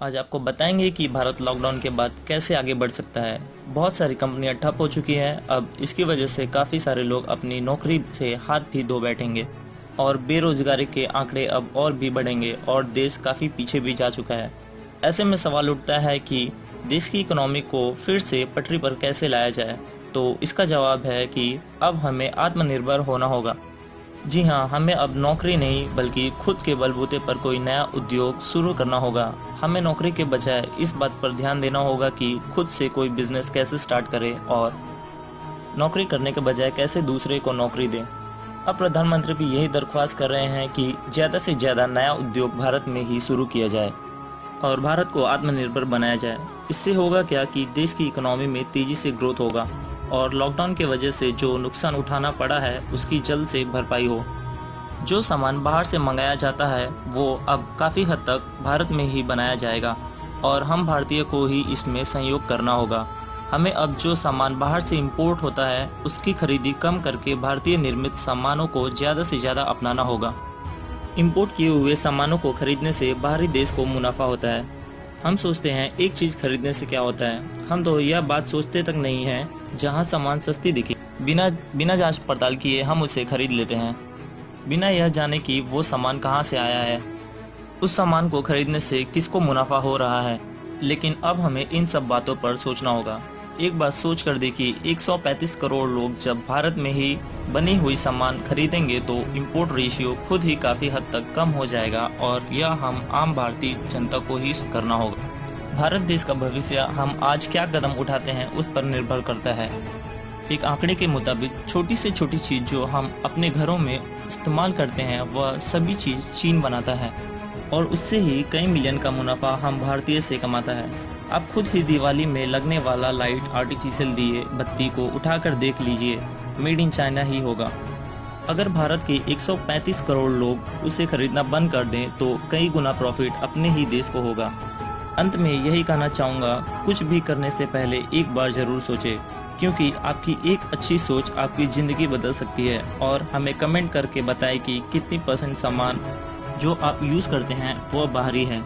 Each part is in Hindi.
आज आपको बताएंगे कि भारत लॉकडाउन के बाद कैसे आगे बढ़ सकता है। बहुत सारी कंपनियां ठप हो चुकी हैं। अब इसकी वजह से काफ़ी सारे लोग अपनी नौकरी से हाथ भी धो बैठेंगे और बेरोजगारी के आंकड़े अब और भी बढ़ेंगे और देश काफ़ी पीछे भी जा चुका है। ऐसे में सवाल उठता है कि देश की इकोनॉमी को फिर से पटरी पर कैसे लाया जाए। तो इसका जवाब है कि अब हमें आत्मनिर्भर होना होगा। जी हाँ, हमें अब नौकरी नहीं बल्कि खुद के बलबूते पर कोई नया उद्योग शुरू करना होगा। हमें नौकरी के बजाय इस बात पर ध्यान देना होगा कि खुद से कोई बिजनेस कैसे स्टार्ट करें और नौकरी करने के बजाय कैसे दूसरे को नौकरी दें। अब प्रधानमंत्री भी यही दरख्वास्त कर रहे हैं कि ज़्यादा से ज़्यादा नया उद्योग भारत में ही शुरू किया जाए और भारत को आत्मनिर्भर बनाया जाए। इससे होगा क्या कि देश की इकोनॉमी में तेज़ी से ग्रोथ होगा और लॉकडाउन की वजह से जो नुकसान उठाना पड़ा है उसकी जल्द से भरपाई हो। जो सामान बाहर से मंगाया जाता है वो अब काफ़ी हद तक भारत में ही बनाया जाएगा और हम भारतीय को ही इसमें सहयोग करना होगा। हमें अब जो सामान बाहर से इंपोर्ट होता है उसकी खरीदी कम करके भारतीय निर्मित सामानों को ज़्यादा से ज़्यादा अपनाना होगा। इंपोर्ट किए हुए सामानों को खरीदने से बाहरी देश को मुनाफा होता है। हम सोचते हैं एक चीज़ खरीदने से क्या होता है, हम तो यह बात सोचते तक नहीं हैं। जहां सामान सस्ती दिखे बिना जांच पड़ताल किए हम उसे खरीद लेते हैं, बिना यह जाने कि वो सामान कहां से आया है, उस सामान को खरीदने से किसको मुनाफा हो रहा है। लेकिन अब हमें इन सब बातों पर सोचना होगा। एक बात सोच कर देखिए, 135 करोड़ लोग जब भारत में ही बनी हुई सामान खरीदेंगे तो इंपोर्ट रेशियो खुद ही काफ़ी हद तक कम हो जाएगा और यह हम आम भारतीय जनता को ही करना होगा। भारत देश का भविष्य हम आज क्या कदम उठाते हैं उस पर निर्भर करता है। एक आंकड़े के मुताबिक छोटी से छोटी चीज़ जो हम अपने घरों में इस्तेमाल करते हैं वह सभी चीज़ चीन बनाता है और उससे ही कई मिलियन का मुनाफा हम भारतीय से कमाता है। आप खुद ही दिवाली में लगने वाला लाइट, आर्टिफिशियल दिए, बत्ती को उठाकर देख लीजिए, मेड इन चाइना ही होगा। अगर भारत के 135 करोड़ लोग उसे खरीदना बंद कर दें तो कई गुना प्रॉफिट अपने ही देश को होगा। अंत में यही कहना चाहूँगा, कुछ भी करने से पहले एक बार ज़रूर सोचें, क्योंकि आपकी एक अच्छी सोच आपकी ज़िंदगी बदल सकती है। और हमें कमेंट करके बताएं कि कितनी % सामान जो आप यूज़ करते हैं वो बाहरी है।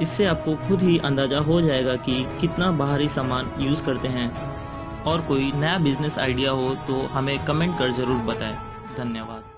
इससे आपको खुद ही अंदाज़ा हो जाएगा कि कितना बाहरी सामान यूज़ करते हैं। और कोई नया बिजनेस आइडिया हो तो हमें कमेंट कर ज़रूर बताएं। धन्यवाद।